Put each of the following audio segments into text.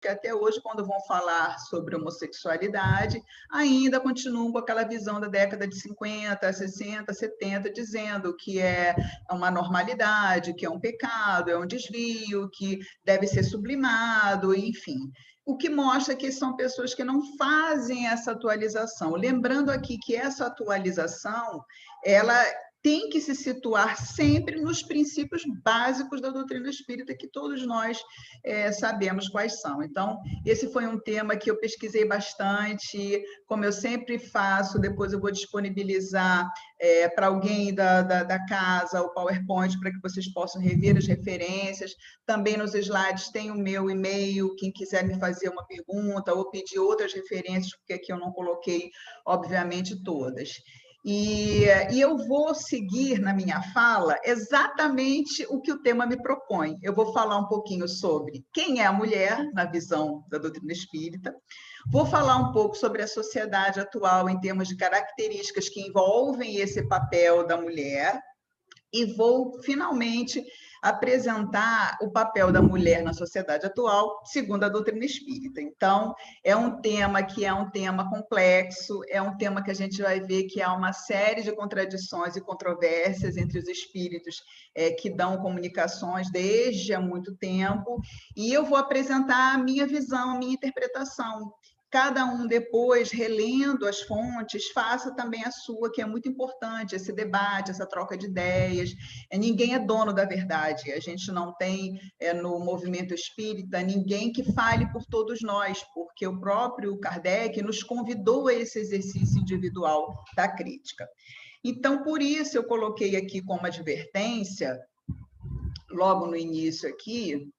que até hoje, quando vão falar sobre homossexualidade, ainda continuam com aquela visão da década de 50, 60, 70, dizendo que é uma normalidade, que é um pecado, é um desvio, que deve ser sublimado, enfim. O que mostra que são pessoas que não fazem essa atualização. Lembrando aqui que essa atualização, ela tem que se situar sempre nos princípios básicos da doutrina espírita, que todos nós sabemos quais são. Então, esse foi um tema que eu pesquisei bastante, como eu sempre faço, depois eu vou disponibilizar para alguém da casa o PowerPoint para que vocês possam rever as referências. Também nos slides tem o meu e-mail, quem quiser me fazer uma pergunta ou pedir outras referências, porque aqui eu não coloquei, obviamente, todas. E eu vou seguir na minha fala exatamente o que o tema me propõe. Eu vou falar um pouquinho sobre quem é a mulher, na visão da doutrina espírita, vou falar um pouco sobre a sociedade atual em termos de características que envolvem esse papel da mulher, e vou, finalmente, apresentar o papel da mulher na sociedade atual, segundo a doutrina espírita. Então, é um tema que é um tema complexo, é um tema que a gente vai ver que há uma série de contradições e controvérsias entre os espíritos que dão comunicações desde há muito tempo, e eu vou apresentar a minha visão, a minha interpretação. Cada um depois, relendo as fontes, faça também a sua, que é muito importante, esse debate, essa troca de ideias. Ninguém é dono da verdade, a gente não tem no movimento espírita ninguém que fale por todos nós, porque o próprio Kardec nos convidou a esse exercício individual da crítica. Então, por isso, eu coloquei aqui como advertência, logo no início aqui,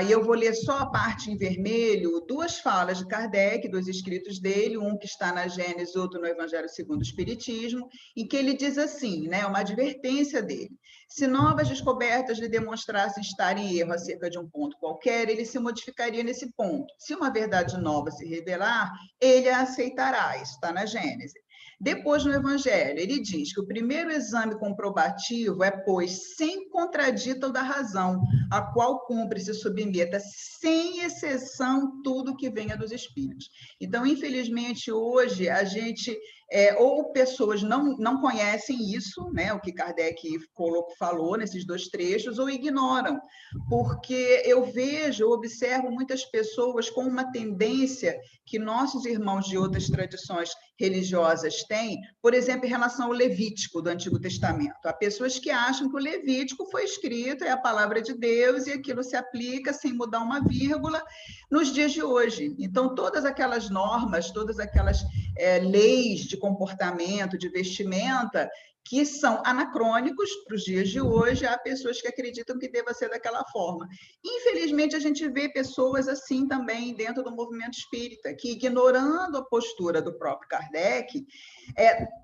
e eu vou ler só a parte em vermelho, duas falas de Kardec, dois escritos dele, um que está na Gênesis, outro no Evangelho segundo o Espiritismo, em que ele diz assim, né, uma advertência dele: se novas descobertas lhe demonstrassem estar em erro acerca de um ponto qualquer, ele se modificaria nesse ponto. Se uma verdade nova se revelar, ele a aceitará. Isso está na Gênesis. Depois, no Evangelho, ele diz que o primeiro exame comprobativo é, pois, sem contradito da razão, a qual cumpre se submeta, sem exceção, tudo que venha dos espíritos. Então, infelizmente, hoje, a gente, ou pessoas não conhecem isso, né, o que Kardec falou nesses dois trechos, ou ignoram, porque eu vejo, observo muitas pessoas com uma tendência que nossos irmãos de outras tradições religiosas têm, por exemplo, em relação ao Levítico do Antigo Testamento. Há pessoas que acham que o Levítico foi escrito, é a palavra de Deus, e aquilo se aplica sem mudar uma vírgula nos dias de hoje. Então, todas aquelas normas, todas aquelas leis de comportamento, de vestimenta, que são anacrônicos para os dias de hoje, há pessoas que acreditam que deva ser daquela forma. Infelizmente, a gente vê pessoas assim também dentro do movimento espírita, que, ignorando a postura do próprio Kardec,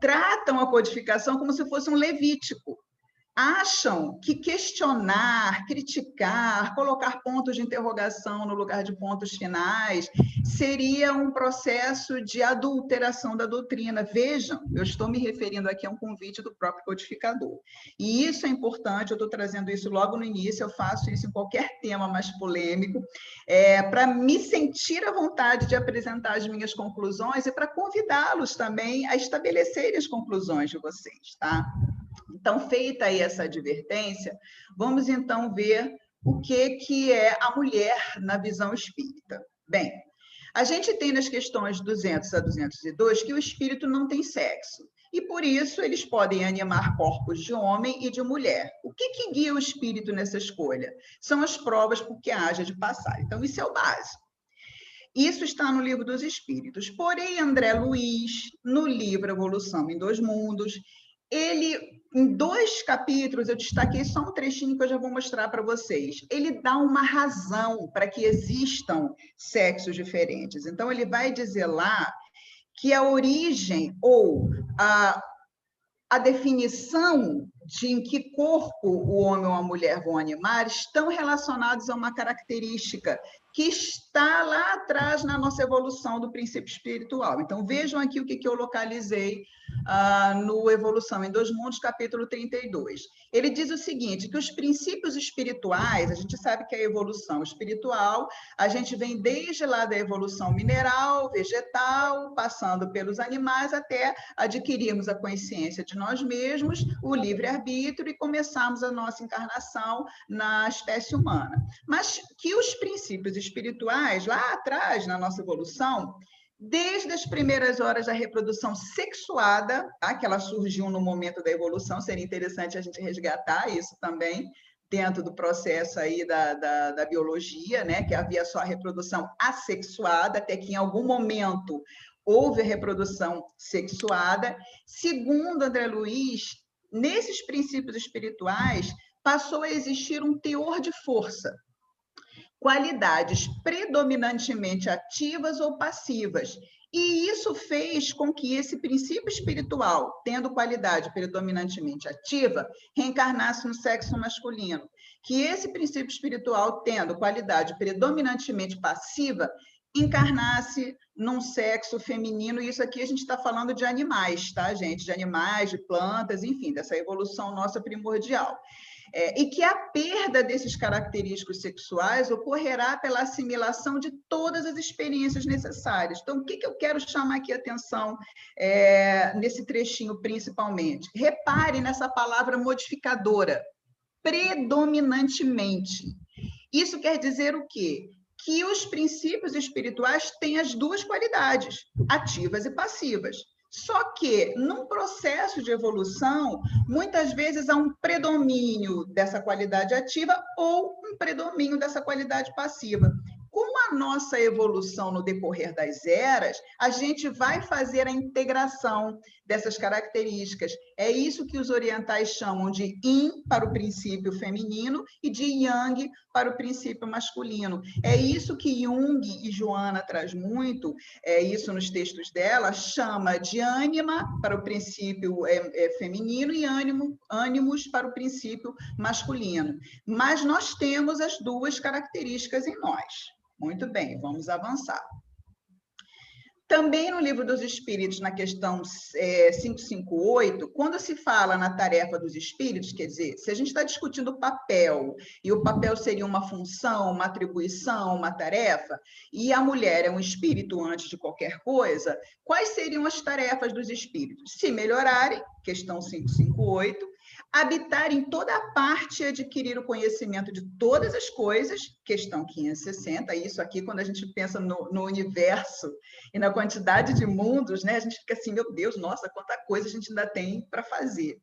tratam a codificação como se fosse um Levítico. Acham que questionar, criticar, colocar pontos de interrogação no lugar de pontos finais seria um processo de adulteração da doutrina. Vejam, eu estou me referindo aqui a um convite do próprio codificador. E isso é importante, eu estou trazendo isso logo no início, eu faço isso em qualquer tema mais polêmico, para me sentir à vontade de apresentar as minhas conclusões e para convidá-los também a estabelecerem as conclusões de vocês, tá? Então, feita aí essa advertência, vamos então ver o que é a mulher na visão espírita. Bem, a gente tem nas questões 200 a 202 que o espírito não tem sexo, e por isso eles podem animar corpos de homem e de mulher. O que guia o espírito nessa escolha? São as provas por que haja de passar. Então, isso é o básico. Isso está no Livro dos Espíritos. Porém, André Luiz, no livro Evolução em Dois Mundos, ele, em 2 capítulos, eu destaquei só um trechinho que eu já vou mostrar para vocês. Ele dá uma razão para que existam sexos diferentes. Então, ele vai dizer lá que a origem ou a definição de em que corpo o homem ou a mulher vão animar estão relacionados a uma característica que está lá atrás na nossa evolução do princípio espiritual. Então, vejam aqui o que eu localizei no Evolução em Dois Mundos, capítulo 32. Ele diz o seguinte, que os princípios espirituais, a gente sabe que a evolução espiritual, a gente vem desde lá da evolução mineral, vegetal, passando pelos animais, até adquirirmos a consciência de nós mesmos, o livre-arbítrio e começarmos a nossa encarnação na espécie humana. Mas que os princípios espirituais, lá atrás, na nossa evolução, desde as primeiras horas da reprodução sexuada, tá? Que ela surgiu no momento da evolução, seria interessante a gente resgatar isso também, dentro do processo aí da biologia, né? Que havia só a reprodução assexuada, até que em algum momento houve a reprodução sexuada. Segundo André Luiz, nesses princípios espirituais, passou a existir um teor de força, qualidades predominantemente ativas ou passivas. E isso fez com que esse princípio espiritual, tendo qualidade predominantemente ativa, reencarnasse no sexo masculino. Que esse princípio espiritual, tendo qualidade predominantemente passiva, encarnasse num sexo feminino. E isso aqui a gente está falando de animais, tá, gente? De animais, de plantas, enfim, dessa evolução nossa primordial. E que a perda desses característicos sexuais ocorrerá pela assimilação de todas as experiências necessárias. Então, o que eu quero chamar aqui a atenção nesse trechinho, principalmente? Repare nessa palavra modificadora, predominantemente. Isso quer dizer o quê? Que os princípios espirituais têm as duas qualidades, ativas e passivas. Só que, num processo de evolução, muitas vezes há um predomínio dessa qualidade ativa ou um predomínio dessa qualidade passiva. Com a nossa evolução no decorrer das eras, a gente vai fazer a integração dessas características. É isso que os orientais chamam de yin para o princípio feminino e de yang para o princípio masculino. É isso que Jung e Joana traz muito, isso nos textos dela, chama de ânima para o princípio feminino e ânimos para o princípio masculino. Mas nós temos as duas características em nós. Muito bem, vamos avançar. Também no Livro dos Espíritos, na questão 558, quando se fala na tarefa dos espíritos, quer dizer, se a gente está discutindo o papel, e o papel seria uma função, uma atribuição, uma tarefa, e a mulher é um espírito antes de qualquer coisa, quais seriam as tarefas dos espíritos? Se melhorarem, questão 558, habitar em toda a parte e adquirir o conhecimento de todas as coisas, questão 560, isso aqui quando a gente pensa no universo e na quantidade de mundos, né, a gente fica assim, meu Deus, nossa, quanta coisa a gente ainda tem para fazer.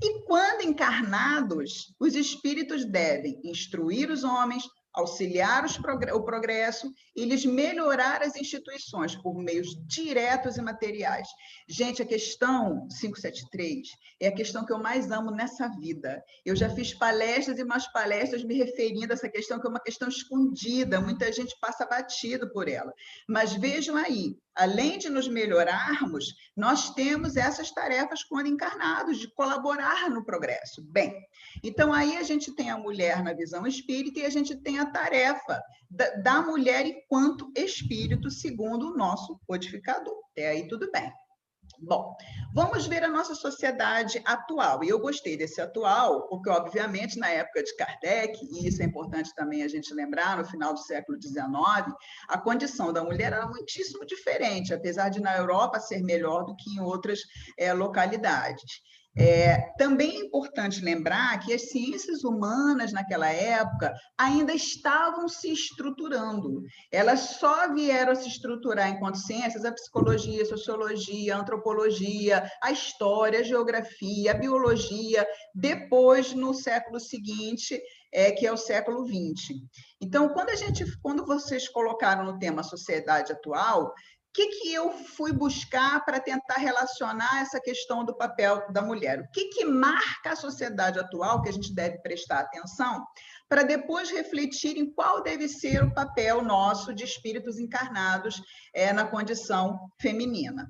E quando encarnados, os espíritos devem instruir os homens, auxiliar o progresso e lhes melhorar as instituições por meios diretos e materiais. Gente, a questão 573 é a questão que eu mais amo nessa vida. Eu já fiz palestras e mais palestras me referindo a essa questão, que é uma questão escondida, muita gente passa batido por ela. Mas vejam aí, além de nos melhorarmos, nós temos essas tarefas quando encarnados, de colaborar no progresso. Bem, então aí a gente tem a mulher na visão espírita e a gente tem a tarefa da mulher enquanto espírito, segundo o nosso codificador. Até aí tudo bem. Bom, vamos ver a nossa sociedade atual. E eu gostei desse atual, porque, obviamente, na época de Kardec, e isso é importante também a gente lembrar, no final do século XIX, a condição da mulher era muitíssimo diferente, apesar de na Europa ser melhor do que em outras localidades. Também é importante lembrar que as ciências humanas naquela época ainda estavam se estruturando. Elas só vieram a se estruturar enquanto ciências, a psicologia, a sociologia, a antropologia, a história, a geografia, a biologia, depois no século seguinte, que é o século XX. Então, quando vocês colocaram no tema sociedade atual, o que eu fui buscar para tentar relacionar essa questão do papel da mulher? O que marca a sociedade atual que a gente deve prestar atenção para depois refletir em qual deve ser o papel nosso de espíritos encarnados na condição feminina?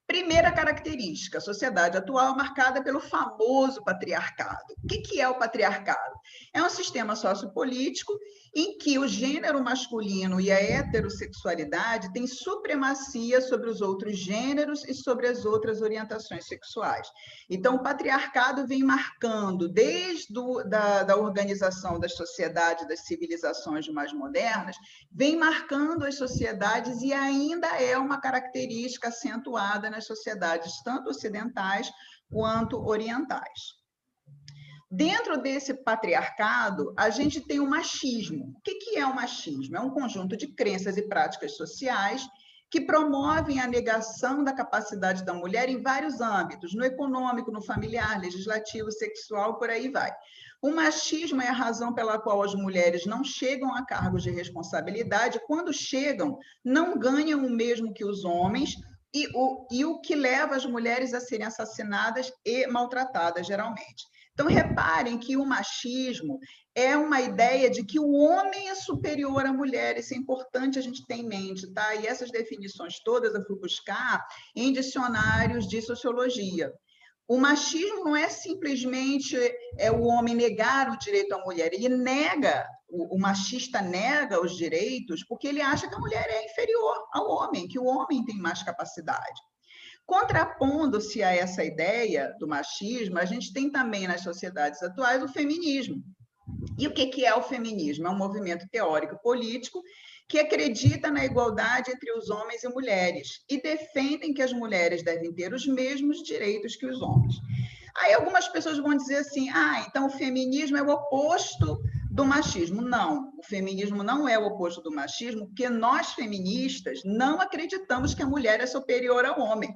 Primeira característica, a sociedade atual é marcada pelo famoso patriarcado. O que é o patriarcado? É um sistema sociopolítico em que o gênero masculino e a heterossexualidade têm supremacia sobre os outros gêneros e sobre as outras orientações sexuais. Então, o patriarcado vem marcando, desde da organização das sociedades, das civilizações mais modernas, vem marcando as sociedades e ainda é uma característica acentuada nas sociedades tanto ocidentais quanto orientais. Dentro desse patriarcado, a gente tem o machismo. O que é o machismo? É um conjunto de crenças e práticas sociais que promovem a negação da capacidade da mulher em vários âmbitos, no econômico, no familiar, legislativo, sexual, por aí vai. O machismo é a razão pela qual as mulheres não chegam a cargos de responsabilidade, quando chegam, não ganham o mesmo que os homens, e o que leva as mulheres a serem assassinadas e maltratadas, geralmente. Então, reparem que o machismo é uma ideia de que o homem é superior à mulher, isso é importante a gente ter em mente, tá? E essas definições todas eu fui buscar em dicionários de sociologia. O machismo não é simplesmente o homem negar o direito à mulher, ele nega, o machista nega os direitos porque ele acha que a mulher é inferior ao homem, que o homem tem mais capacidade. Contrapondo-se a essa ideia do machismo, a gente tem também nas sociedades atuais o feminismo. E o que é o feminismo? É um movimento teórico-político que acredita na igualdade entre os homens e mulheres e defendem que as mulheres devem ter os mesmos direitos que os homens. Aí algumas pessoas vão dizer assim, então o feminismo é o oposto do machismo. Não, o feminismo não é o oposto do machismo, porque nós feministas não acreditamos que a mulher é superior ao homem.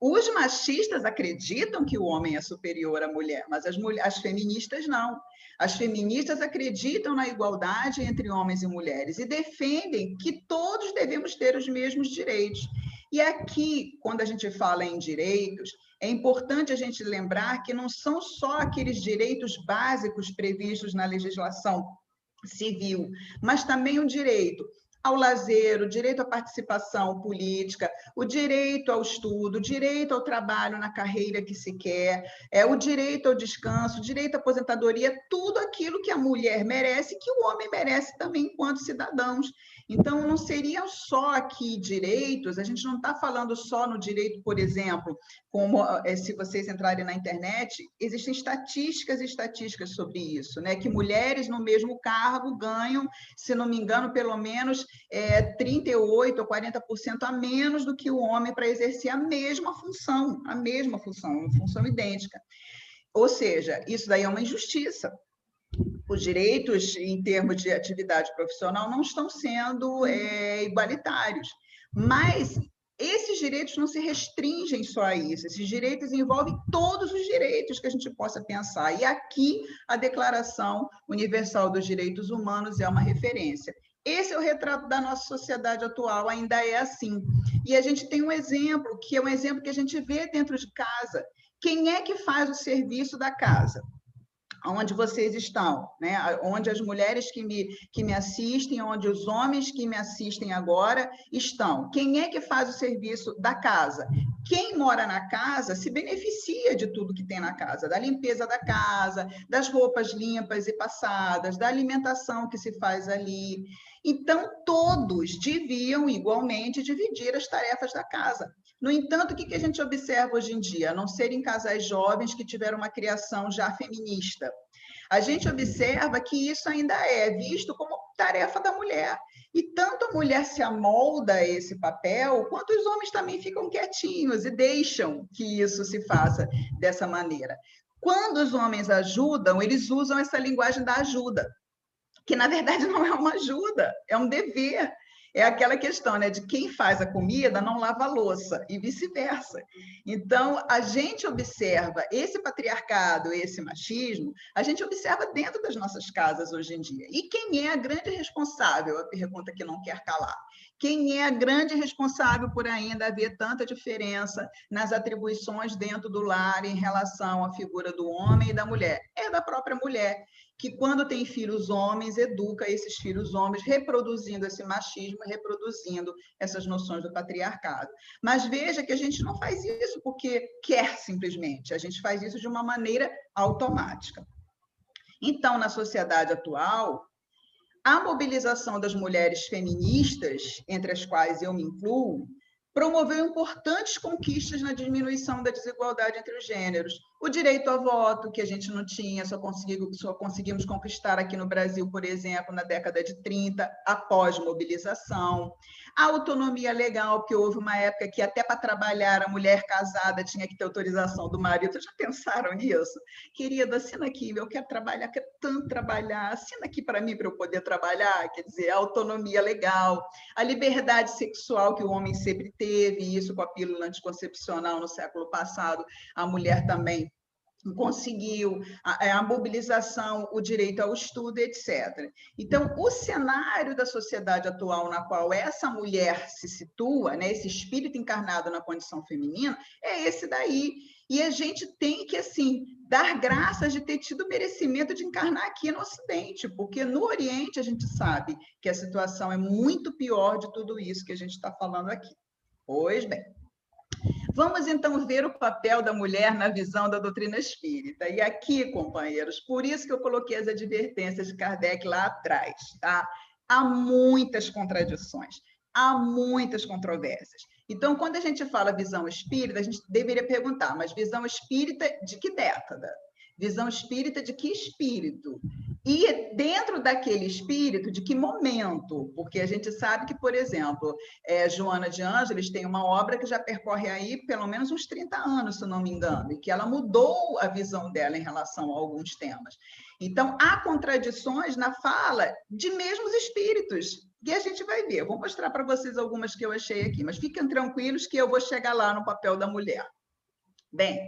Os machistas acreditam que o homem é superior à mulher, mas as feministas não. As feministas acreditam na igualdade entre homens e mulheres e defendem que todos devemos ter os mesmos direitos. E aqui, quando a gente fala em direitos, é importante a gente lembrar que não são só aqueles direitos básicos previstos na legislação civil, mas também o direito ao lazer, o direito à participação política, o direito ao estudo, o direito ao trabalho na carreira que se quer, o direito ao descanso, o direito à aposentadoria, tudo aquilo que a mulher merece, que o homem merece também enquanto cidadãos. Então, não seriam só aqui direitos, a gente não está falando só no direito, por exemplo, como se vocês entrarem na internet, existem estatísticas e estatísticas sobre isso, né? Que mulheres no mesmo cargo ganham, se não me engano, pelo menos 38% ou 40% a menos do que o homem para exercer a mesma função, uma função idêntica. Ou seja, isso daí é uma injustiça. Os direitos em termos de atividade profissional não estão sendo igualitários, mas esses direitos não se restringem só a isso, esses direitos envolvem todos os direitos que a gente possa pensar, e aqui a Declaração Universal dos Direitos Humanos é uma referência. Esse é o retrato da nossa sociedade atual, ainda é assim. E a gente tem um exemplo, que é um exemplo que a gente vê dentro de casa. Quem é que faz o serviço da casa? Onde vocês estão, né? Onde as mulheres que me assistem, onde os homens que me assistem agora estão. Quem é que faz o serviço da casa? Quem mora na casa se beneficia de tudo que tem na casa, da limpeza da casa, das roupas limpas e passadas, da alimentação que se faz ali. Então, todos deviam igualmente dividir as tarefas da casa. No entanto, o que a gente observa hoje em dia? A não serem casais jovens que tiveram uma criação já feminista. A gente observa que isso ainda é visto como tarefa da mulher. E tanto a mulher se amolda a esse papel, quanto os homens também ficam quietinhos e deixam que isso se faça dessa maneira. Quando os homens ajudam, eles usam essa linguagem da ajuda, que na verdade não é uma ajuda, é um dever. É aquela questão, né, de quem faz a comida não lava a louça e vice-versa. Então, a gente observa esse patriarcado, esse machismo, a gente observa dentro das nossas casas hoje em dia. E quem é a grande responsável? A pergunta que não quer calar. Quem é a grande responsável por ainda haver tanta diferença nas atribuições dentro do lar em relação à figura do homem e da mulher? É da própria mulher, que quando tem filhos homens, educa esses filhos homens, reproduzindo esse machismo, reproduzindo essas noções do patriarcado. Mas veja que a gente não faz isso porque quer simplesmente, a gente faz isso de uma maneira automática. Então, na sociedade atual, a mobilização das mulheres feministas, entre as quais eu me incluo, promoveu importantes conquistas na diminuição da desigualdade entre os gêneros. O direito ao voto, que a gente não tinha, só conseguimos conquistar aqui no Brasil, por exemplo, na década de 30, após mobilização. A autonomia legal, porque houve uma época que até para trabalhar a mulher casada tinha que ter autorização do marido. Já pensaram nisso? Querida, assina aqui, eu quero trabalhar, quero tanto trabalhar, assina aqui para mim para eu poder trabalhar. Quer dizer, a autonomia legal, a liberdade sexual que o homem sempre teve, isso com a pílula anticoncepcional no século passado, a mulher também conseguiu, a mobilização, o direito ao estudo, etc. Então, o cenário da sociedade atual na qual essa mulher se situa, né, esse espírito encarnado na condição feminina, é esse daí. E a gente tem que, assim, dar graças de ter tido o merecimento de encarnar aqui no Ocidente, porque no Oriente a gente sabe que a situação é muito pior de tudo isso que a gente está falando aqui. Pois bem. Vamos, então, ver o papel da mulher na visão da doutrina espírita. E aqui, companheiros, por isso que eu coloquei as advertências de Kardec lá atrás, tá? Há muitas contradições, há muitas controvérsias. Então, quando a gente fala visão espírita, a gente deveria perguntar, mas visão espírita de que década? Visão espírita de que espírito? E dentro daquele espírito, de que momento? Porque a gente sabe que, por exemplo, Joana de Ângeles tem uma obra que já percorre aí pelo menos uns 30 anos, se não me engano, e que ela mudou a visão dela em relação a alguns temas. Então, há contradições na fala de mesmos espíritos, que a gente vai ver. Eu vou mostrar para vocês algumas que eu achei aqui, mas fiquem tranquilos que eu vou chegar lá no papel da mulher. Bem,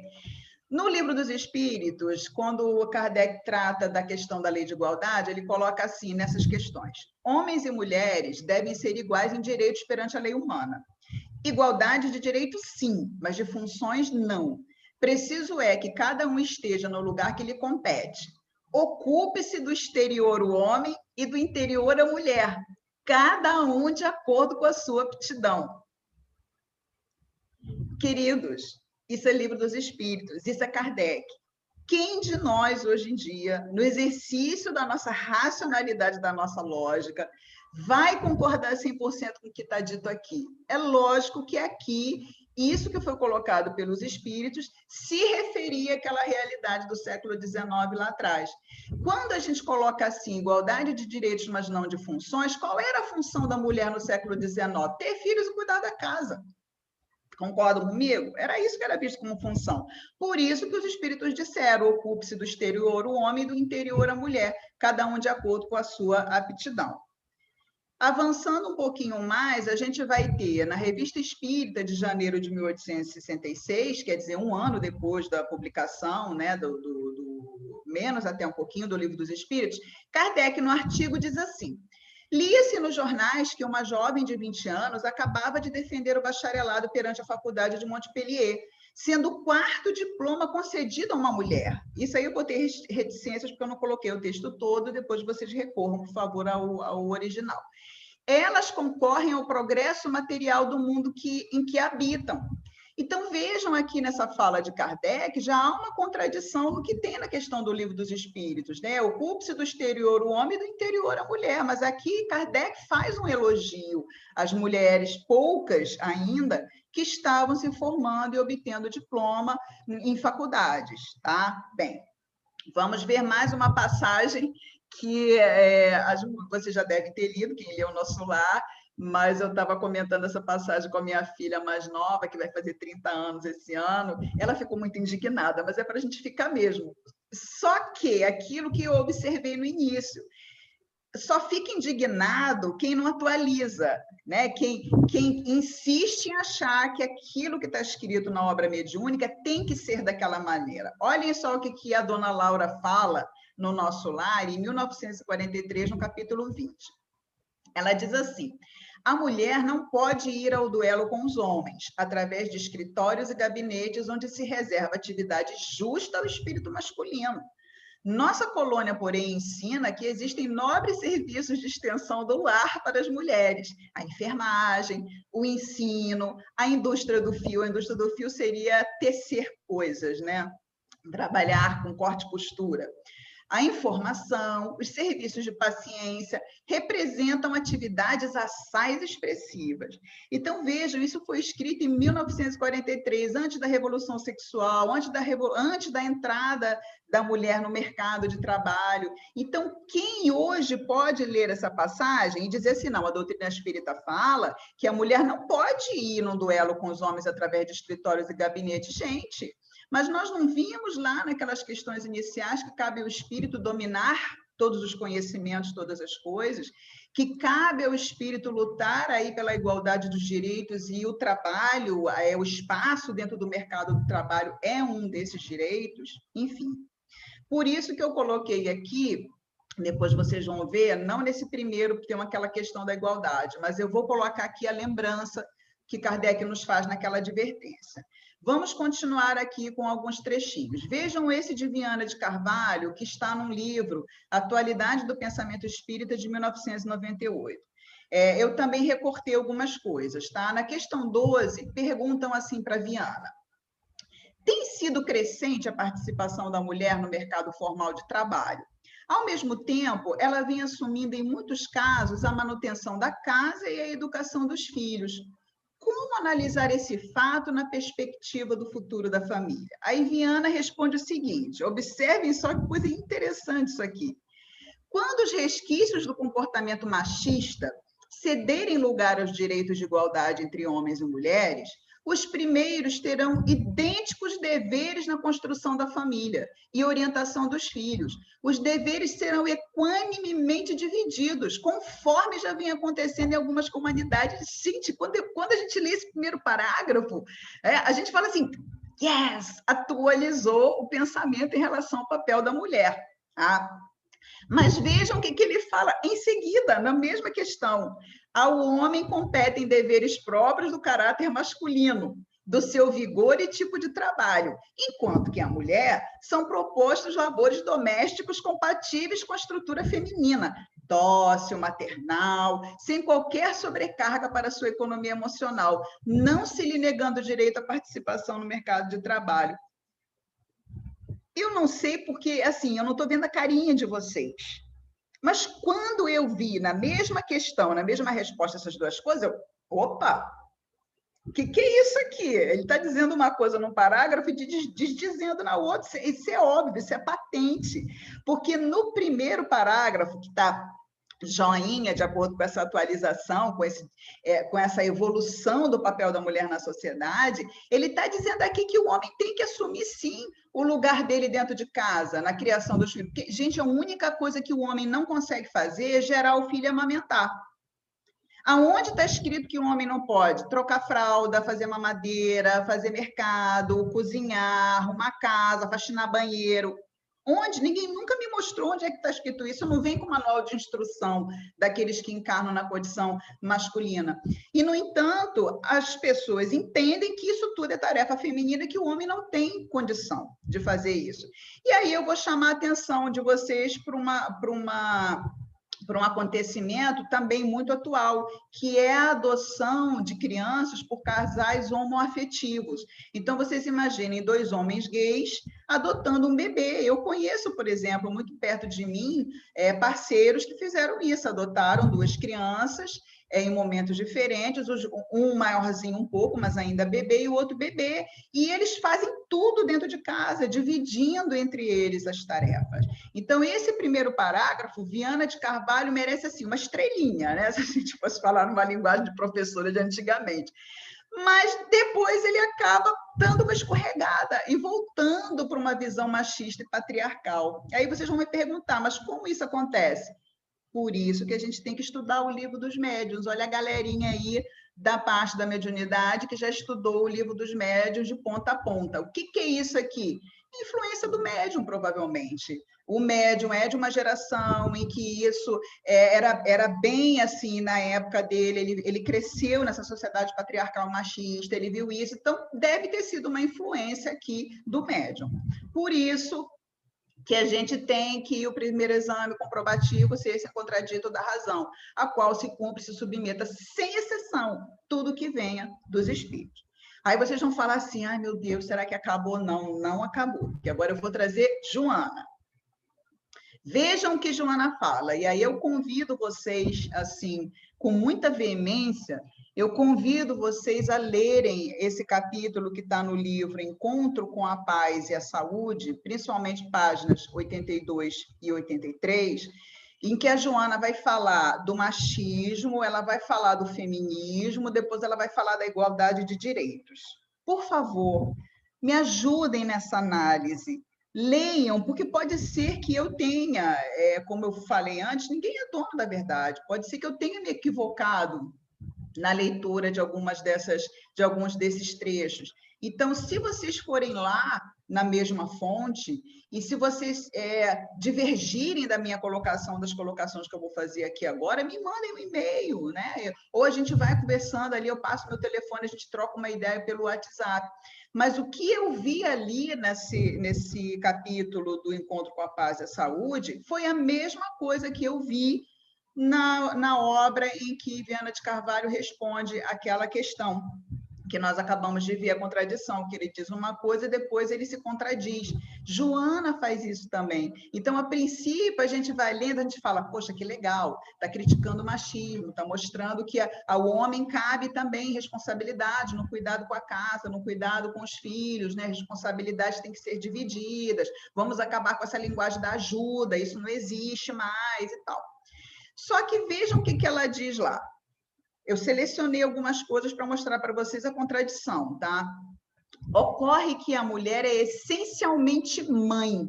no Livro dos Espíritos, quando o Kardec trata da questão da lei de igualdade, ele coloca assim nessas questões: homens e mulheres devem ser iguais em direitos perante a lei humana. Igualdade de direitos, sim, mas de funções, não. Preciso é que cada um esteja no lugar que lhe compete. Ocupe-se do exterior o homem e do interior a mulher, cada um de acordo com a sua aptidão. Queridos, isso é Livro dos Espíritos, isso é Kardec. Quem de nós, hoje em dia, no exercício da nossa racionalidade, da nossa lógica, vai concordar 100% com o que está dito aqui? É lógico que aqui, isso que foi colocado pelos espíritos, se referia àquela realidade do século XIX lá atrás. Quando a gente coloca assim, igualdade de direitos, mas não de funções, qual era a função da mulher no século XIX? Ter filhos e cuidar da casa. Concordam comigo? Era isso que era visto como função. Por isso que os espíritos disseram: ocupe-se do exterior o homem e do interior a mulher, cada um de acordo com a sua aptidão. Avançando um pouquinho mais, a gente vai ter, na Revista Espírita de janeiro de 1866, quer dizer, um ano depois da publicação, né, menos até um pouquinho, do Livro dos Espíritos, Kardec, no artigo, diz assim: lia-se nos jornais que uma jovem de 20 anos acabava de defender o bacharelado perante a Faculdade de Montpellier, sendo o quarto diploma concedido a uma mulher. Isso aí eu botei reticências porque eu não coloquei o texto todo, depois vocês recorram, por favor, ao original. Elas concorrem ao progresso material do mundo em que habitam. Então, vejam aqui nessa fala de Kardec, já há uma contradição no que tem na questão do Livro dos Espíritos, né? Ocupe-se do exterior o homem e do interior a mulher, mas aqui Kardec faz um elogio às mulheres, poucas ainda, que estavam se formando e obtendo diploma em faculdades, tá? Bem, vamos ver mais uma passagem que vocês já devem ter lido, quem leu o Nosso Lar, mas eu estava comentando essa passagem com a minha filha mais nova, que vai fazer 30 anos esse ano. Ela ficou muito indignada, mas é para a gente ficar mesmo. Só que aquilo que eu observei no início, só fica indignado quem não atualiza, né? Quem insiste em achar que aquilo que está escrito na obra mediúnica tem que ser daquela maneira. Olhem só o que a dona Laura fala no Nosso Lar, em 1943, no capítulo 20. Ela diz assim: a mulher não pode ir ao duelo com os homens, através de escritórios e gabinetes onde se reserva atividade justa ao espírito masculino. Nossa colônia, porém, ensina que existem nobres serviços de extensão do lar para as mulheres. A enfermagem, o ensino, a indústria do fio. A indústria do fio seria tecer coisas, né? Trabalhar com corte e costura. A informação, os serviços de paciência representam atividades assaz expressivas. Então, vejam, isso foi escrito em 1943, antes da Revolução Sexual, antes da entrada da mulher no mercado de trabalho. Então, quem hoje pode ler essa passagem e dizer assim, não, a doutrina espírita fala que a mulher não pode ir num duelo com os homens através de escritórios e gabinetes. Gente, mas nós não vimos lá naquelas questões iniciais que cabe ao espírito dominar todos os conhecimentos, todas as coisas, que cabe ao espírito lutar aí pela igualdade dos direitos e o trabalho, o espaço dentro do mercado do trabalho é um desses direitos, enfim. Por isso que eu coloquei aqui, depois vocês vão ver, não nesse primeiro, porque tem aquela questão da igualdade, mas eu vou colocar aqui a lembrança que Kardec nos faz naquela advertência. Vamos continuar aqui com alguns trechinhos. Vejam esse de Viana de Carvalho, que está num livro, Atualidade do Pensamento Espírita, de 1998. Eu também recortei algumas coisas, tá? Na questão 12, perguntam assim para Viana: tem sido crescente a participação da mulher no mercado formal de trabalho? Ao mesmo tempo, ela vem assumindo, em muitos casos, a manutenção da casa e a educação dos filhos. Como analisar esse fato na perspectiva do futuro da família? Aí Viana responde o seguinte, observem só que coisa interessante isso aqui. Quando os resquícios do comportamento machista cederem lugar aos direitos de igualdade entre homens e mulheres, os primeiros terão idênticos deveres na construção da família e orientação dos filhos. Os deveres serão equanimemente divididos, conforme já vem acontecendo em algumas comunidades. Gente, quando a gente lê esse primeiro parágrafo, a gente fala assim, yes, atualizou o pensamento em relação ao papel da mulher. Tá? Mas vejam o que ele fala em seguida, na mesma questão. Ao homem competem deveres próprios do caráter masculino, do seu vigor e tipo de trabalho, enquanto que à mulher são propostos labores domésticos compatíveis com a estrutura feminina, dócil, maternal, sem qualquer sobrecarga para a sua economia emocional, não se lhe negando o direito à participação no mercado de trabalho. Eu não sei porque, assim, eu não estou vendo a carinha de vocês. Mas quando eu vi na mesma questão, na mesma resposta, essas duas coisas, opa, o que é isso aqui? Ele está dizendo uma coisa num parágrafo e dizendo na outra. Isso é óbvio, isso é patente. Porque no primeiro parágrafo, que está joinha, de acordo com essa atualização, com essa evolução do papel da mulher na sociedade, ele está dizendo aqui que o homem tem que assumir, sim, o lugar dele dentro de casa, na criação dos filhos. Porque, gente, a única coisa que o homem não consegue fazer é gerar o filho e amamentar. Aonde está escrito que o homem não pode? Trocar fralda, fazer mamadeira, fazer mercado, cozinhar, arrumar casa, faxinar banheiro. Onde? Ninguém nunca me mostrou onde é que está escrito isso. Não vem com manual de instrução daqueles que encarnam na condição masculina. E, no entanto, as pessoas entendem que isso tudo é tarefa feminina, que o homem não tem condição de fazer isso. E aí eu vou chamar a atenção de vocês para um acontecimento também muito atual, que é a adoção de crianças por casais homoafetivos. Então, vocês imaginem 2 homens gays adotando um bebê. Eu conheço, por exemplo, muito perto de mim, parceiros que fizeram isso, adotaram 2 crianças em momentos diferentes, um maiorzinho um pouco, mas ainda bebê, e o outro bebê, e eles fazem tudo dentro de casa, dividindo entre eles as tarefas. Então, esse primeiro parágrafo, Viana de Carvalho merece assim uma estrelinha, né? Se a gente fosse falar numa linguagem de professora de antigamente. Mas depois ele acaba dando uma escorregada e voltando para uma visão machista e patriarcal. Aí vocês vão me perguntar, mas como isso acontece? Por isso que a gente tem que estudar o livro dos médiuns. Olha a galerinha aí da parte da mediunidade que já estudou o livro dos médiuns de ponta a ponta. O que é isso aqui? Influência do médium, provavelmente. O médium é de uma geração em que isso era bem assim na época dele, ele cresceu nessa sociedade patriarcal machista, ele viu isso, então deve ter sido uma influência aqui do médium. Por isso que a gente tem que o primeiro exame comprovativo ciência contradito da razão, a qual se cumpre e se submeta, sem exceção, tudo que venha dos espíritos. Aí vocês vão falar assim, ai meu Deus, será que acabou? Não, não acabou, porque agora eu vou trazer Joana. Vejam o que Joana fala, e aí eu convido vocês, assim, com muita veemência, eu convido vocês a lerem esse capítulo que está no livro Encontro com a Paz e a Saúde, principalmente páginas 82 e 83, em que a Joana vai falar do machismo, ela vai falar do feminismo, depois ela vai falar da igualdade de direitos. Por favor, me ajudem nessa análise. Leiam, porque pode ser que eu tenha, como eu falei antes, ninguém é dono da verdade. Pode ser que eu tenha me equivocado na leitura de alguns desses trechos. Então, se vocês forem lá na mesma fonte, e se vocês divergirem da minha colocação, das colocações que eu vou fazer aqui agora, me mandem um e-mail, né? Ou a gente vai conversando ali, eu passo meu telefone, a gente troca uma ideia pelo WhatsApp. Mas o que eu vi ali nesse capítulo do Encontro com a Paz e a Saúde foi a mesma coisa que eu vi na obra em que Viana de Carvalho responde aquela questão que nós acabamos de ver, a contradição, que ele diz uma coisa e depois ele se contradiz. Joana faz isso também. Então, a princípio, a gente vai lendo, a gente fala, poxa, que legal, está criticando o machismo, está mostrando que ao homem cabe também responsabilidade no cuidado com a casa, no cuidado com os filhos, né? Responsabilidades têm que ser divididas, vamos acabar com essa linguagem da ajuda, isso não existe mais e tal. Só que vejam o que ela diz lá. Eu selecionei algumas coisas para mostrar para vocês a contradição, tá? Ocorre que a mulher é essencialmente mãe.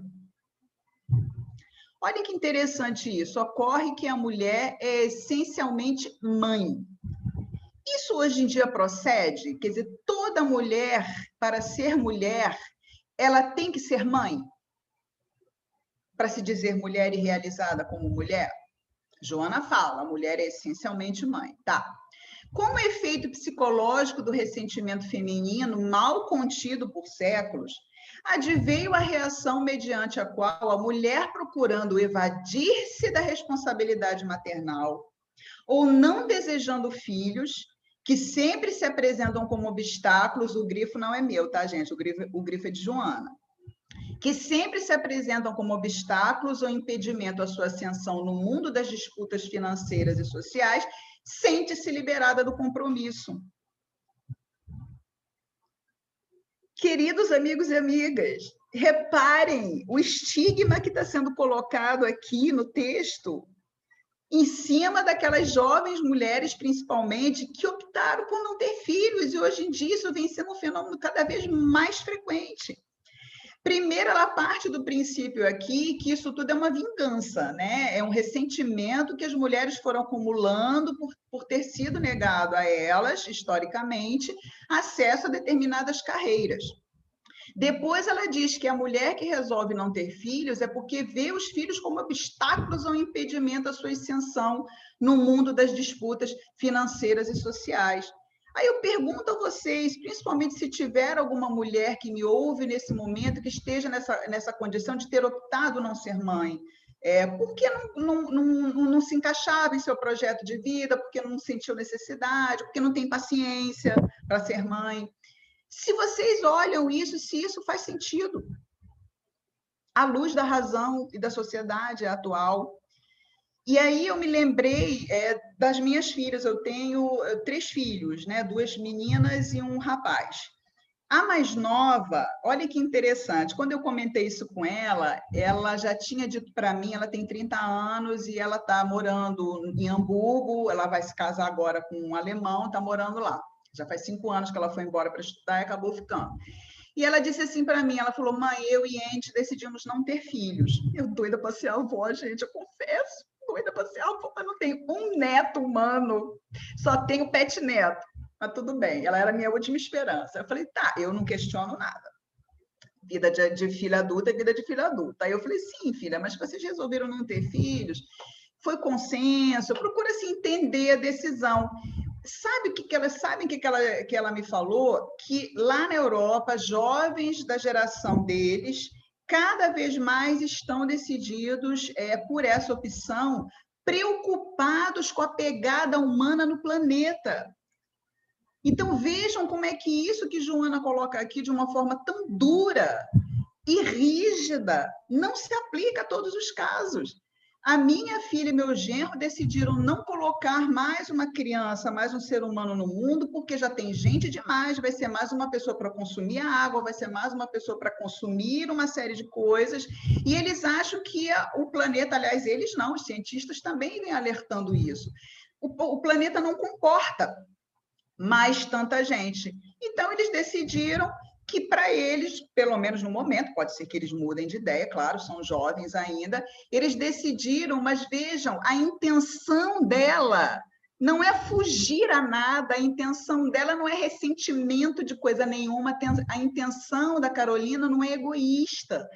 Olha que interessante isso. Ocorre que a mulher é essencialmente mãe. Isso hoje em dia procede? Quer dizer, toda mulher, para ser mulher, ela tem que ser mãe? Para se dizer mulher e realizada como mulher? Joana fala, a mulher é essencialmente mãe. Tá. Como efeito psicológico do ressentimento feminino, mal contido por séculos, adveio a reação mediante a qual a mulher, procurando evadir-se da responsabilidade maternal, ou não desejando filhos, que sempre se apresentam como obstáculos, o grifo não é meu, tá, gente? O grifo é de Joana. Que sempre se apresentam como obstáculos ou impedimento à sua ascensão no mundo das disputas financeiras e sociais, sente-se liberada do compromisso. Queridos amigos e amigas, reparem o estigma que está sendo colocado aqui no texto em cima daquelas jovens mulheres, principalmente, que optaram por não ter filhos, e hoje em dia isso vem sendo um fenômeno cada vez mais frequente. Primeiro, ela parte do princípio aqui que isso tudo é uma vingança, né? É um ressentimento que as mulheres foram acumulando por ter sido negado a elas, historicamente, acesso a determinadas carreiras. Depois ela diz que a mulher que resolve não ter filhos é porque vê os filhos como obstáculos ou impedimento à sua ascensão no mundo das disputas financeiras e sociais. Aí eu pergunto a vocês, principalmente se tiver alguma mulher que me ouve nesse momento, que esteja nessa condição de ter optado não ser mãe, por que não se encaixava em seu projeto de vida, porque não sentiu necessidade, porque não tem paciência para ser mãe. Se vocês olham isso, se isso faz sentido, à luz da razão e da sociedade atual. E aí eu me lembrei das minhas filhas. Eu tenho 3 filhos, né? 2 meninas e um rapaz. A mais nova, olha que interessante, quando eu comentei isso com ela, ela já tinha dito para mim, ela tem 30 anos e ela está morando em Hamburgo, ela vai se casar agora com um alemão, está morando lá. Já faz 5 anos que ela foi embora para estudar e acabou ficando. E ela disse assim para mim, ela falou, mãe, eu e Ente decidimos não ter filhos. Eu doida para ser avó, gente, eu confesso. Doida para ser avó, mas não tenho um neto humano, só tenho pet neto. Mas tudo bem, ela era a minha última esperança. Eu falei, tá, eu não questiono nada. Vida de filha adulta é vida de filha adulta. Aí eu falei, sim, filha, mas vocês resolveram não ter filhos? Foi consenso, procura-se entender a decisão. Sabe o que ela me falou? Que lá na Europa, jovens da geração deles cada vez mais estão decididos por essa opção, preocupados com a pegada humana no planeta. Então, vejam como é que isso que Joana coloca aqui de uma forma tão dura e rígida não se aplica a todos os casos. A minha filha e meu genro decidiram não colocar mais uma criança, mais um ser humano no mundo, porque já tem gente demais, vai ser mais uma pessoa para consumir a água, vai ser mais uma pessoa para consumir uma série de coisas, e eles acham que o planeta, aliás, eles não, os cientistas também vêm alertando isso. O planeta não comporta mais tanta gente. Então, eles decidiram que para eles, pelo menos no momento, pode ser que eles mudem de ideia, claro, são jovens ainda, eles decidiram, mas vejam, a intenção dela não é fugir a nada, a intenção dela não é ressentimento de coisa nenhuma, a intenção da Carolina não é egoísta.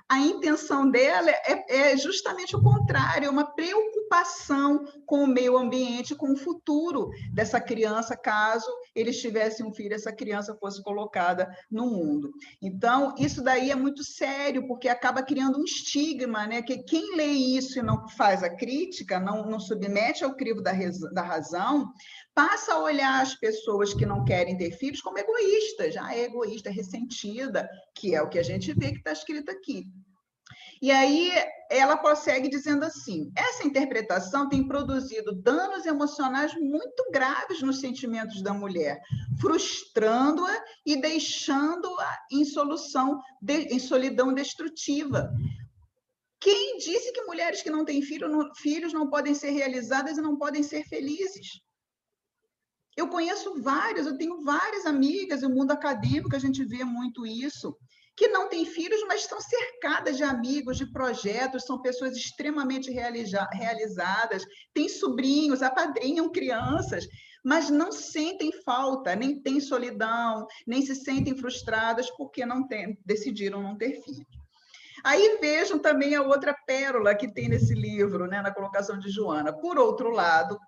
A intenção dela é justamente o contrário, é uma preocupação com o meio ambiente, com o futuro dessa criança, caso eles tivessem um filho, essa criança fosse colocada no mundo. Então, isso daí é muito sério, porque acaba criando um estigma, né? Que quem lê isso e não faz a crítica, não submete ao crivo da razão, passa a olhar as pessoas que não querem ter filhos como egoístas, já é egoísta, ressentida, que é o que a gente vê que está escrito aqui. E aí ela prossegue dizendo assim: essa interpretação tem produzido danos emocionais muito graves nos sentimentos da mulher, frustrando-a e deixando-a em solidão destrutiva. Quem disse que mulheres que não têm filhos não podem ser realizadas e não podem ser felizes? Eu conheço várias, eu tenho várias amigas, no mundo acadêmico a gente vê muito isso, que não têm filhos, mas estão cercadas de amigos, de projetos, são pessoas extremamente realizadas, têm sobrinhos, apadrinham crianças, mas não sentem falta, nem têm solidão, nem se sentem frustradas porque decidiram não ter filhos. Aí vejam também a outra pérola que tem nesse livro, né, na colocação de Joana. Por outro lado,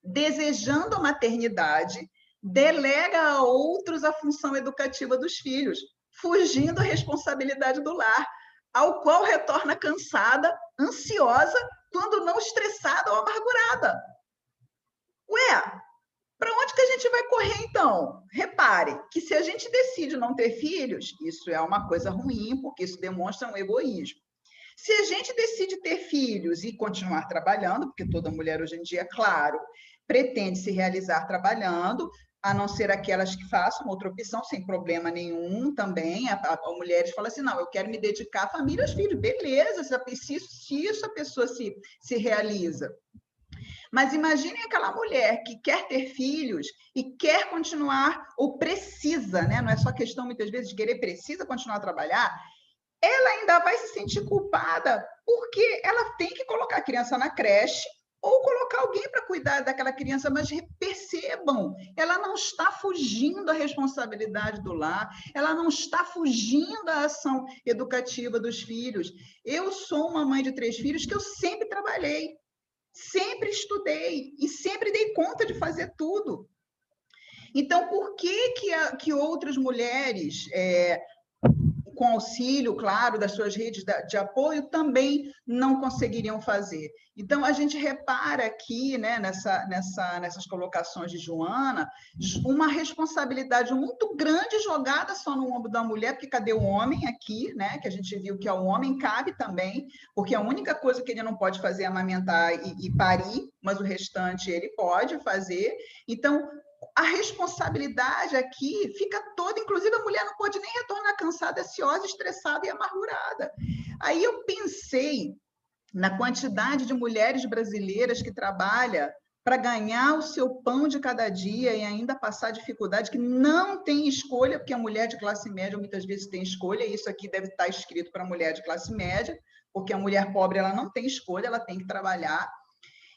desejando a maternidade, delega a outros a função educativa dos filhos, fugindo a responsabilidade do lar, ao qual retorna cansada, ansiosa, quando não estressada ou amargurada. Ué, para onde que a gente vai correr, então? Repare que se a gente decide não ter filhos, isso é uma coisa ruim, porque isso demonstra um egoísmo. Se a gente decide ter filhos e continuar trabalhando, porque toda mulher hoje em dia, claro, pretende se realizar trabalhando, a não ser aquelas que façam outra opção, sem problema nenhum também. A mulheres falam assim, não, eu quero me dedicar à família, aos filhos. Beleza, se isso a pessoa se realiza. Mas imaginem aquela mulher que quer ter filhos e quer continuar, ou precisa, né? Não é só questão, muitas vezes, de querer, precisa continuar a trabalhar, ela ainda vai se sentir culpada porque ela tem que colocar a criança na creche ou colocar alguém para cuidar daquela criança, mas percebam, ela não está fugindo da responsabilidade do lar, ela não está fugindo da ação educativa dos filhos. Eu sou uma mãe de 3 filhos que eu sempre trabalhei, sempre estudei e sempre dei conta de fazer tudo. Então, por que outras mulheres, com auxílio, claro, das suas redes de apoio, também não conseguiriam fazer? Então, a gente repara aqui, né, nessas colocações de Joana, uma responsabilidade muito grande jogada só no ombro da mulher, porque cadê o homem aqui, né? Que a gente viu que ao homem cabe também, porque a única coisa que ele não pode fazer é amamentar e parir, mas o restante ele pode fazer. Então, a responsabilidade aqui fica toda, inclusive a mulher não pode nem retornar cansada, ansiosa, estressada e amargurada. Aí eu pensei na quantidade de mulheres brasileiras que trabalham para ganhar o seu pão de cada dia e ainda passar dificuldade, que não tem escolha, porque a mulher de classe média muitas vezes tem escolha, e isso aqui deve estar escrito para a mulher de classe média, porque a mulher pobre ela não tem escolha, ela tem que trabalhar,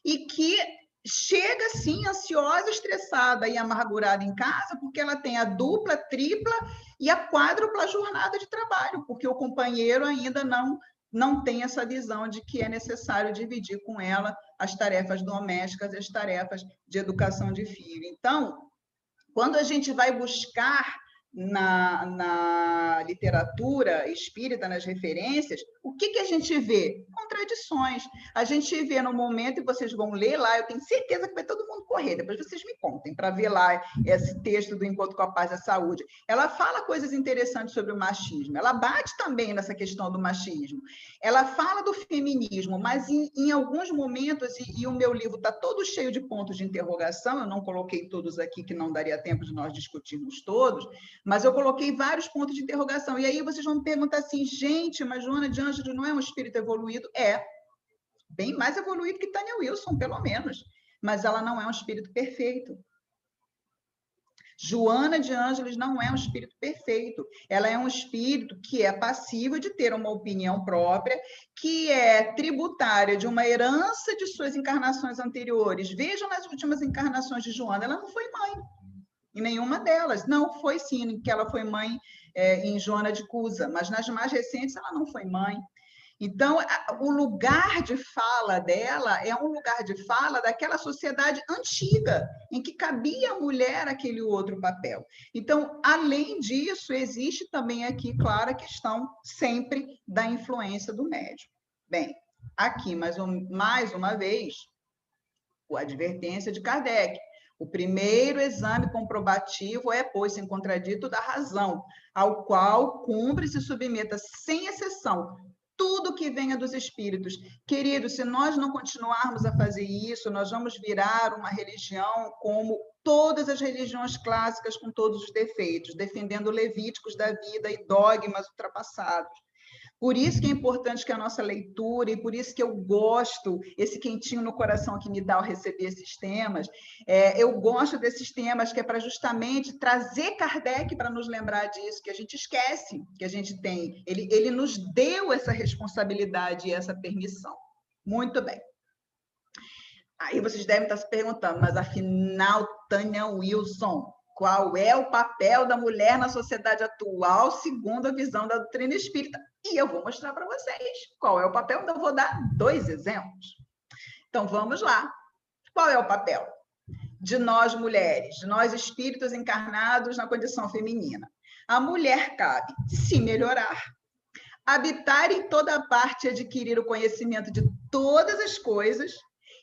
e que chega, assim, ansiosa, estressada e amargurada em casa, porque ela tem a dupla, tripla e a quádrupla jornada de trabalho, porque o companheiro ainda não tem essa visão de que é necessário dividir com ela as tarefas domésticas e as tarefas de educação de filho. Então, quando a gente vai buscar na literatura espírita, nas referências, o que a gente vê? Contradições. A gente vê no momento, e vocês vão ler lá, eu tenho certeza que vai todo mundo correr, depois vocês me contem, para ver lá esse texto do Encontro com a Paz e a Saúde. Ela fala coisas interessantes sobre o machismo, ela bate também nessa questão do machismo, ela fala do feminismo, mas em alguns momentos, e o meu livro está todo cheio de pontos de interrogação, eu não coloquei todos aqui, que não daria tempo de nós discutirmos todos, mas eu coloquei vários pontos de interrogação. E aí vocês vão me perguntar assim, gente, mas Joana de Ângeles não é um espírito evoluído? É, bem mais evoluído que Tânia Wilson, pelo menos. Mas ela não é um espírito perfeito. Joana de Ângeles não é um espírito perfeito. Ela é um espírito que é passivo de ter uma opinião própria, que é tributária de uma herança de suas encarnações anteriores. Vejam nas últimas encarnações de Joana, ela não foi mãe. Em nenhuma delas. Não, foi sim, que ela foi mãe em Joana de Cusa, mas nas mais recentes ela não foi mãe. Então, o lugar de fala dela é um lugar de fala daquela sociedade antiga, em que cabia à mulher aquele outro papel. Então, além disso, existe também aqui, claro, a questão sempre da influência do médium. Bem, aqui, mais uma vez, a advertência de Kardec. O primeiro exame comprovativo é, pois, sem contradito da razão, ao qual cumpre se submeta sem exceção tudo que venha dos espíritos. Queridos, se nós não continuarmos a fazer isso, nós vamos virar uma religião como todas as religiões clássicas com todos os defeitos, defendendo levíticos da vida e dogmas ultrapassados. Por isso que é importante que a nossa leitura, e por isso que eu gosto, esse quentinho no coração que me dá ao receber esses temas, eu gosto desses temas que é para justamente trazer Kardec para nos lembrar disso, que a gente esquece que a gente tem. Ele nos deu essa responsabilidade e essa permissão. Muito bem. Aí vocês devem estar se perguntando, mas afinal, Tânia Wilson, qual é o papel da mulher na sociedade atual, segundo a visão da doutrina espírita? E eu vou mostrar para vocês qual é o papel. Então, eu vou dar 2 exemplos. Então, vamos lá. Qual é o papel de nós mulheres, de nós espíritos encarnados na condição feminina? A mulher cabe se melhorar, habitar em toda parte, adquirir o conhecimento de todas as coisas,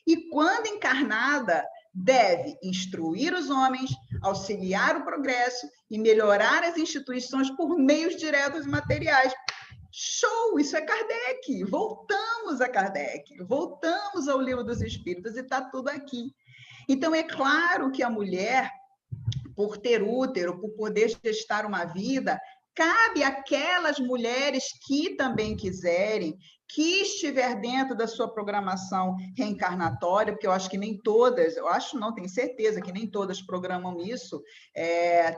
e quando encarnada, deve instruir os homens, auxiliar o progresso e melhorar as instituições por meios diretos e materiais. Show! Isso é Kardec. Voltamos a Kardec, voltamos ao Livro dos Espíritos e está tudo aqui. Então, é claro que a mulher, por ter útero, por poder gestar uma vida, cabe àquelas mulheres que também quiserem, que estiver dentro da sua programação reencarnatória, porque eu acho que nem todas, eu acho não, tenho certeza que nem todas programam isso,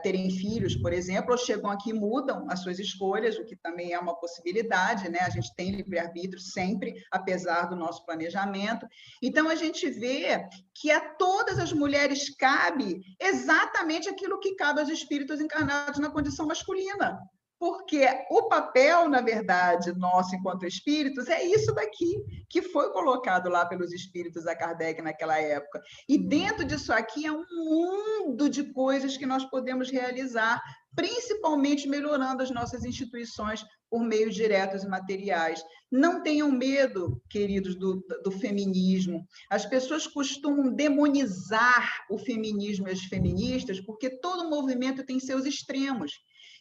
terem filhos, por exemplo, ou chegam aqui e mudam as suas escolhas, o que também é uma possibilidade, né? A gente tem livre-arbítrio sempre, apesar do nosso planejamento. Então, a gente vê que a todas as mulheres cabe exatamente aquilo que cabe aos espíritos encarnados na condição masculina. Porque o papel, na verdade, nosso enquanto espíritos, é isso daqui, que foi colocado lá pelos espíritos a Kardec naquela época. E dentro disso aqui é um mundo de coisas que nós podemos realizar, principalmente melhorando as nossas instituições por meios diretos e materiais. Não tenham medo, queridos, do feminismo. As pessoas costumam demonizar o feminismo e as feministas, porque todo movimento tem seus extremos.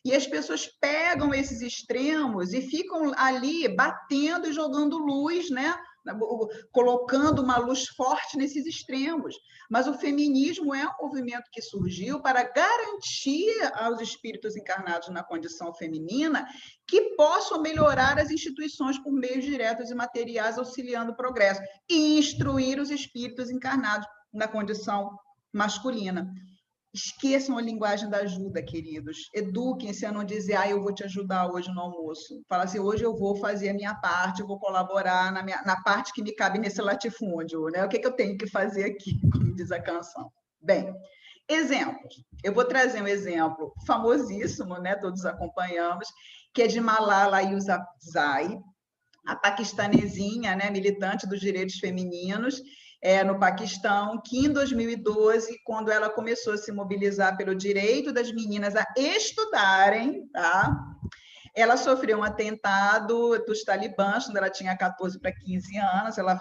E as pessoas pegam esses extremos e ficam ali batendo e jogando luz, né? Colocando uma luz forte nesses extremos. Mas o feminismo é um movimento que surgiu para garantir aos espíritos encarnados na condição feminina que possam melhorar as instituições por meios diretos e materiais, auxiliando o progresso, e instruir os espíritos encarnados na condição masculina. Esqueçam a linguagem da ajuda, queridos. Eduquem-se a não dizer, eu vou te ajudar hoje no almoço. Fala assim, hoje eu vou fazer a minha parte, eu vou colaborar na parte que me cabe nesse latifúndio, né? O que eu tenho que fazer aqui, como diz a canção. Bem, exemplos. Eu vou trazer um exemplo famosíssimo, né? Todos acompanhamos, que é de Malala Yousafzai, a paquistanesinha, né? Militante dos direitos femininos, no Paquistão, que em 2012, quando ela começou a se mobilizar pelo direito das meninas a estudarem, tá? Ela sofreu um atentado dos talibãs, quando ela tinha 14 para 15 anos, ela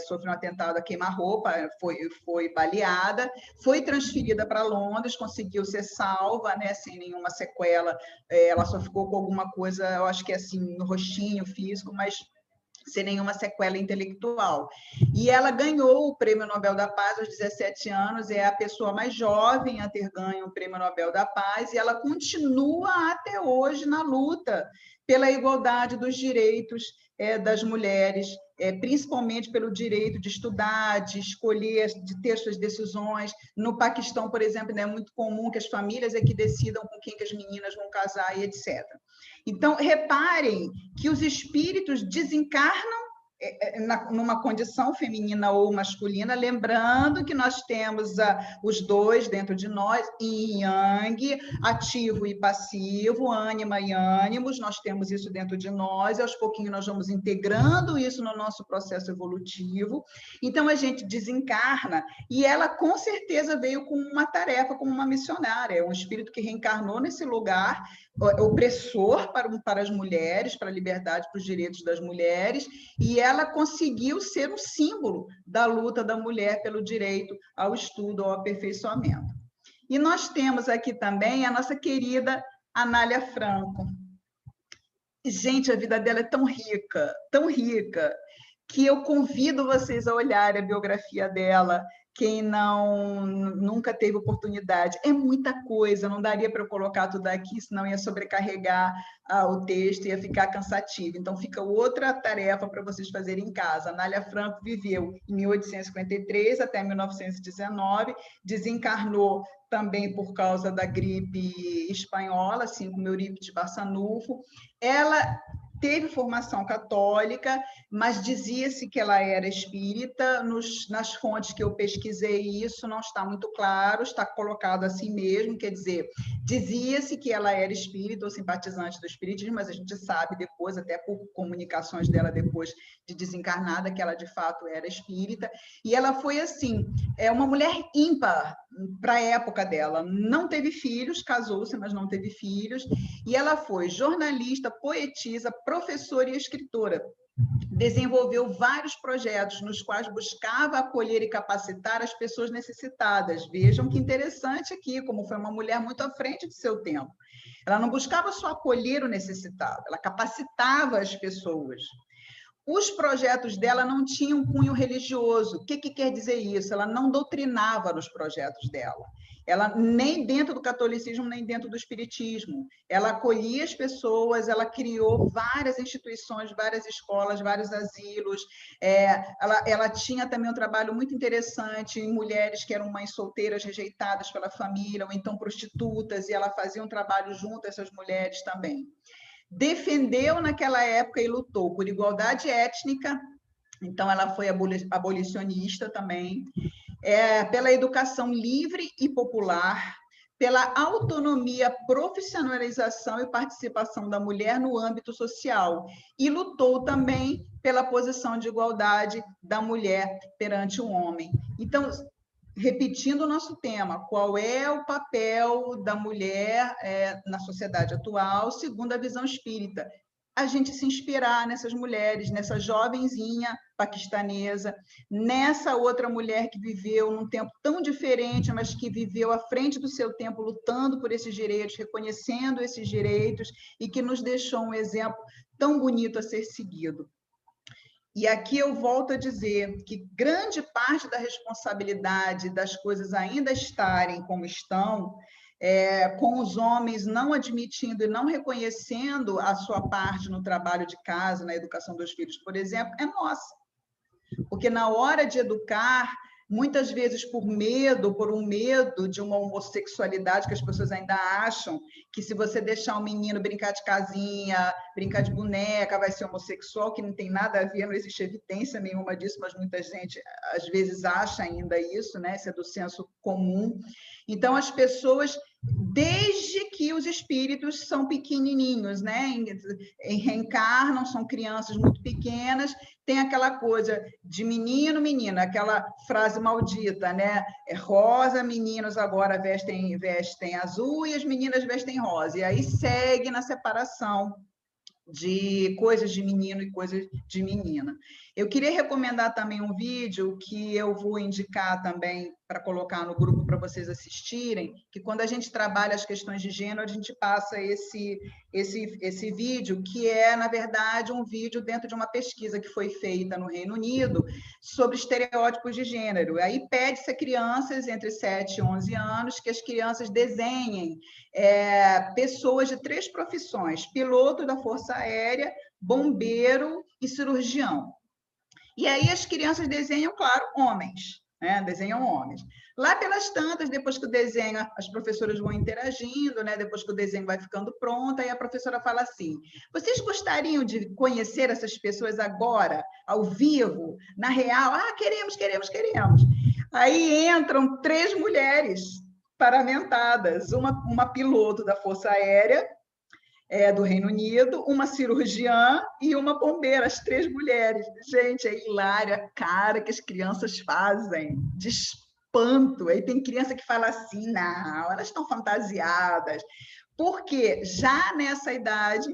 sofreu um atentado a queima-roupa, foi baleada, foi transferida para Londres, conseguiu ser salva, né, sem nenhuma sequela, ela só ficou com alguma coisa, eu acho que assim, no rostinho físico, mas sem nenhuma sequela intelectual. E ela ganhou o Prêmio Nobel da Paz aos 17 anos, é a pessoa mais jovem a ter ganho o Prêmio Nobel da Paz, e ela continua até hoje na luta pela igualdade dos direitos das mulheres, principalmente pelo direito de estudar, de escolher, de ter suas decisões. No Paquistão, por exemplo, é muito comum que as famílias é que decidam com quem que as meninas vão casar e etc. Então, reparem que os espíritos desencarnam numa condição feminina ou masculina, lembrando que nós temos os dois dentro de nós, yin e yang, ativo e passivo, ânima e ânimos, nós temos isso dentro de nós, e aos pouquinhos nós vamos integrando isso no nosso processo evolutivo. Então, a gente desencarna, e ela com certeza veio com uma tarefa, como uma missionária, é um espírito que reencarnou nesse lugar opressor para as mulheres, para a liberdade, para os direitos das mulheres, e ela conseguiu ser um símbolo da luta da mulher pelo direito ao estudo, ao aperfeiçoamento. E nós temos aqui também a nossa querida Anália Franco. Gente, a vida dela é tão rica, que eu convido vocês a olharem a biografia dela, quem nunca teve oportunidade. É muita coisa, não daria para eu colocar tudo aqui, senão ia sobrecarregar o texto, ia ficar cansativo. Então, fica outra tarefa para vocês fazerem em casa. Anália Franco viveu em 1853 até 1919, desencarnou também por causa da gripe espanhola, assim como Eurípides Barçanufo. Ela teve formação católica, mas dizia-se que ela era espírita. Nas fontes que eu pesquisei, isso não está muito claro, está colocado assim mesmo, quer dizer, dizia-se que ela era espírita ou simpatizante do espiritismo, mas a gente sabe depois, até por comunicações dela depois de desencarnada, que ela de fato era espírita, e ela foi assim, uma mulher ímpar para a época dela, não teve filhos, casou-se, mas não teve filhos, e ela foi jornalista, poetisa, professora e escritora. Desenvolveu vários projetos nos quais buscava acolher e capacitar as pessoas necessitadas. Vejam que interessante aqui, como foi uma mulher muito à frente de seu tempo. Ela não buscava só acolher o necessitado, ela capacitava as pessoas. Os projetos dela não tinham cunho religioso. O que quer dizer isso? Ela não doutrinava nos projetos dela. Ela nem dentro do catolicismo, nem dentro do espiritismo. Ela acolhia as pessoas, ela criou várias instituições, várias escolas, vários asilos. Ela tinha também um trabalho muito interessante em mulheres que eram mães solteiras rejeitadas pela família, ou então prostitutas, e ela fazia um trabalho junto a essas mulheres também. Defendeu naquela época e lutou por igualdade étnica, então ela foi abolicionista também, pela educação livre e popular, pela autonomia, profissionalização e participação da mulher no âmbito social, e lutou também pela posição de igualdade da mulher perante o homem. Então, repetindo o nosso tema, qual é o papel da mulher na sociedade atual, segundo a visão espírita? A gente se inspirar nessas mulheres, nessa jovenzinha paquistanesa, nessa outra mulher que viveu num tempo tão diferente, mas que viveu à frente do seu tempo, lutando por esses direitos, reconhecendo esses direitos, e que nos deixou um exemplo tão bonito a ser seguido. E aqui eu volto a dizer que grande parte da responsabilidade das coisas ainda estarem como estão, com os homens não admitindo e não reconhecendo a sua parte no trabalho de casa, na educação dos filhos, por exemplo, é nossa. Porque na hora de educar, muitas vezes por um medo de uma homossexualidade, que as pessoas ainda acham que se você deixar um menino brincar de casinha, brincar de boneca, vai ser homossexual, que não tem nada a ver, não existe evidência nenhuma disso, mas muita gente às vezes acha ainda isso, né? Isso é do senso comum. Então, as pessoas, desde que os espíritos são pequenininhos, né? Reencarnam, são crianças muito pequenas, tem aquela coisa de menino, menina, aquela frase maldita, né? Rosa, meninos agora vestem azul e as meninas vestem rosa. E aí segue na separação de coisas de menino e coisas de menina. Eu queria recomendar também um vídeo que eu vou indicar também para colocar no grupo para vocês assistirem, que quando a gente trabalha as questões de gênero, a gente passa esse vídeo, que é, na verdade, um vídeo dentro de uma pesquisa que foi feita no Reino Unido sobre estereótipos de gênero. Aí pede-se a crianças entre 7 e 11 anos que as crianças desenhem pessoas de 3 profissões: piloto da Força Aérea, bombeiro e cirurgião. E aí as crianças desenham, claro, homens, né? Desenham homens. Lá pelas tantas, depois que o desenho, as professoras vão interagindo, né? Depois que o desenho vai ficando pronto, aí a professora fala assim: vocês gostariam de conhecer essas pessoas agora, ao vivo, na real? Ah, queremos, queremos, queremos. Aí entram 3 mulheres paramentadas, uma piloto da Força Aérea, do Reino Unido, uma cirurgiã e uma bombeira, as 3 mulheres. Gente, é hilário a cara que as crianças fazem, de espanto. Aí tem criança que fala assim, não, elas estão fantasiadas. Porque já nessa idade,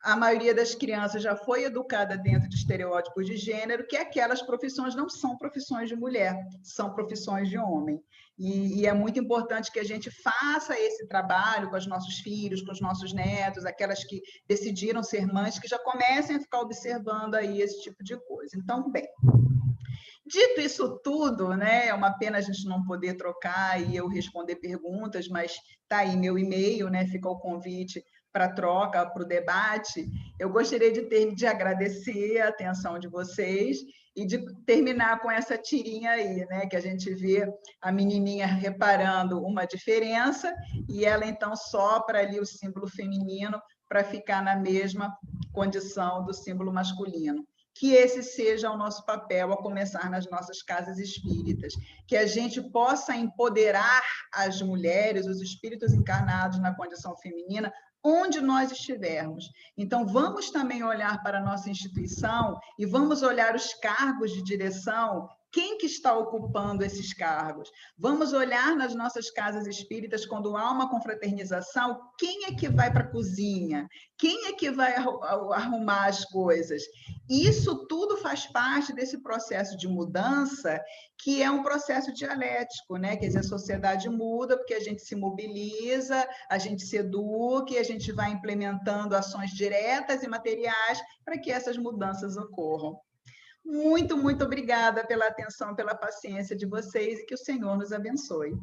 a maioria das crianças já foi educada dentro de estereótipos de gênero, que aquelas profissões não são profissões de mulher, são profissões de homem. E é muito importante que a gente faça esse trabalho com os nossos filhos, com os nossos netos, aquelas que decidiram ser mães, que já comecem a ficar observando aí esse tipo de coisa. Então, bem, dito isso tudo, né, é uma pena a gente não poder trocar e eu responder perguntas, mas está aí meu e-mail, né, fica o convite para troca, para o debate. Eu gostaria de agradecer a atenção de vocês e de terminar com essa tirinha aí, né, que a gente vê a menininha reparando uma diferença e ela então sopra ali o símbolo feminino para ficar na mesma condição do símbolo masculino. Que esse seja o nosso papel, a começar nas nossas casas espíritas, que a gente possa empoderar as mulheres, os espíritos encarnados na condição feminina, onde nós estivermos. Então, vamos também olhar para a nossa instituição e vamos olhar os cargos de direção, quem que está ocupando esses cargos? Vamos olhar nas nossas casas espíritas, quando há uma confraternização, quem é que vai para a cozinha? Quem é que vai arrumar as coisas? Isso tudo faz parte desse processo de mudança, que é um processo dialético, né? Quer dizer, a sociedade muda porque a gente se mobiliza, a gente se educa e a gente vai implementando ações diretas e materiais para que essas mudanças ocorram. Muito, muito obrigada pela atenção, pela paciência de vocês e que o Senhor nos abençoe.